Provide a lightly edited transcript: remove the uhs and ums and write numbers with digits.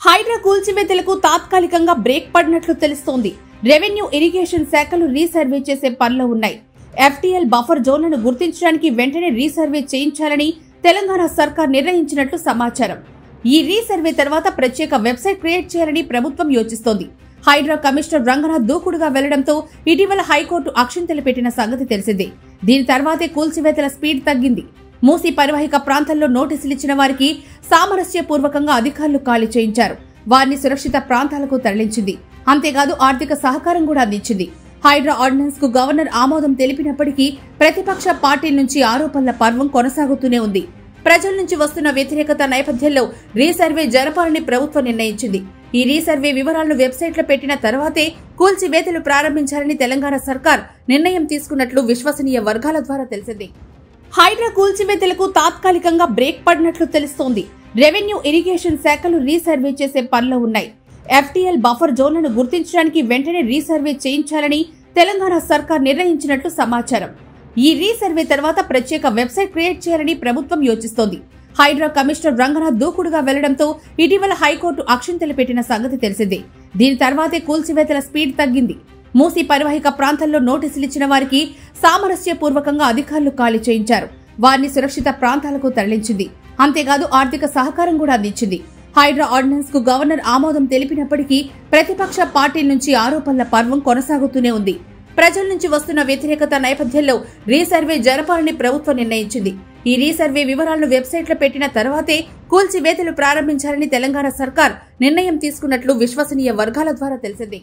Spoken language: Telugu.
హైడ్రా కూల్చివేతలకు తాత్కాలికంగా బ్రేక్ పడినట్లు తెలుస్తోంది. రెవెన్యూ, ఇరిగేషన్ శాఖలు రీసర్వే చేసే పనిలో ఉన్నాయి. ఎఫ్టీఎల్ బఫర్ జోన్లను గుర్తించడానికి వెంటనే రీసర్వే చేయించాలని తెలంగాణ సర్కార్ నిర్ణయించినట్లు సమాచారం. ఈ రీసర్వే తర్వాత ప్రత్యేక వెబ్సైట్ క్రియేట్ చేయాలని ప్రభుత్వం యోచిస్తోంది. హైడ్రా కమిషనర్ రంగనాథ్ దూకుడుగా వెళ్లడంతో ఇటీవల హైకోర్టు అక్షింతలు పెట్టిన సంగతి తెలిసిందే. దీని తర్వాతే కూల్చివేతల స్పీడ్ తగ్గింది. మూసీ పరివాహిక ప్రాంతాల్లో నోటీసులు ఇచ్చిన వారికి సామరస్యపూర్వకంగా అధికారులు ఖాళీ చేయించారు. వారిని సురక్షిత ప్రాంతాలకు తరలించింది. అంతేకాదు ఆర్థిక సహకారం కూడా అందించింది. హైడ్రా ఆర్డినెన్స్ కు గవర్నర్ ఆమోదం తెలిపినప్పటికీ ప్రతిపక్ష పార్టీల నుంచి ఆరోపణల పర్వం కొనసాగుతూనే ఉంది. ప్రజల నుంచి వస్తున్న వ్యతిరేకత నేపథ్యంలో రీసర్వే జరపాలని ప్రభుత్వం నిర్ణయించింది. ఈ రీసర్వే వివరాలను వెబ్సైట్లో పెట్టిన తర్వాతే కూల్చివేతలు ప్రారంభించాలని తెలంగాణ సర్కార్ నిర్ణయం తీసుకున్నట్లు విశ్వసనీయ వర్గాల ద్వారా తెలిసింది. హైడ్రా కూల్చివేతలకు తాత్కాలికంగా బ్రేక్ పడినట్లు తెలుస్తోంది. రెవెన్యూ, ఇరిగేషన్ శాఖలు రీసర్వే చేసే పనిలో ఉన్నాయి. ఎఫ్టీఎల్ బఫర్ జోన్లను గుర్తించడానికి వెంటనే రీసర్వే చేయించాలని తెలంగాణ సర్కార్ నిర్ణయించినట్లు సమాచారం. ఈ రీసర్వే తర్వాత ప్రత్యేక వెబ్సైట్ క్రియేట్ చేయాలని ప్రభుత్వం యోచిస్తోంది. హైడ్రా కమిషనర్ రంగనాథ్ దూకుడుగా వెళ్లడంతో ఇటీవల హైకోర్టు అక్షింతలు పెట్టిన సంగతి తెలిసిందే. దీని తర్వాతే కూల్చివేతల స్పీడ్ తగ్గింది. మూసీ పరివాహిక ప్రాంతాల్లో నోటీసులు ఇచ్చిన వారికి సామరస్యపూర్వకంగా అధికారులు ఖాళీ చేయించారు. వారిని సురక్షిత ప్రాంతాలకు తరలించింది. అంతేకాదు ఆర్థిక సహకారం కూడా అందించింది. హైడ్రా ఆర్డినెన్స్ కు గవర్నర్ ఆమోదం తెలిపినప్పటికీ ప్రతిపక్ష పార్టీల నుంచి ఆరోపణల పర్వం కొనసాగుతూనే ఉంది. ప్రజల నుంచి వస్తున్న వ్యతిరేకత నేపథ్యంలో రీసర్వే జరపాలని ప్రభుత్వం నిర్ణయించింది. ఈ రీసర్వే వివరాలను వెబ్సైట్లో పెట్టిన తర్వాతే కూల్చివేతలు ప్రారంభించాలని తెలంగాణ సర్కార్ నిర్ణయం తీసుకున్నట్లు విశ్వసనీయ వర్గాల ద్వారా తెలిసింది.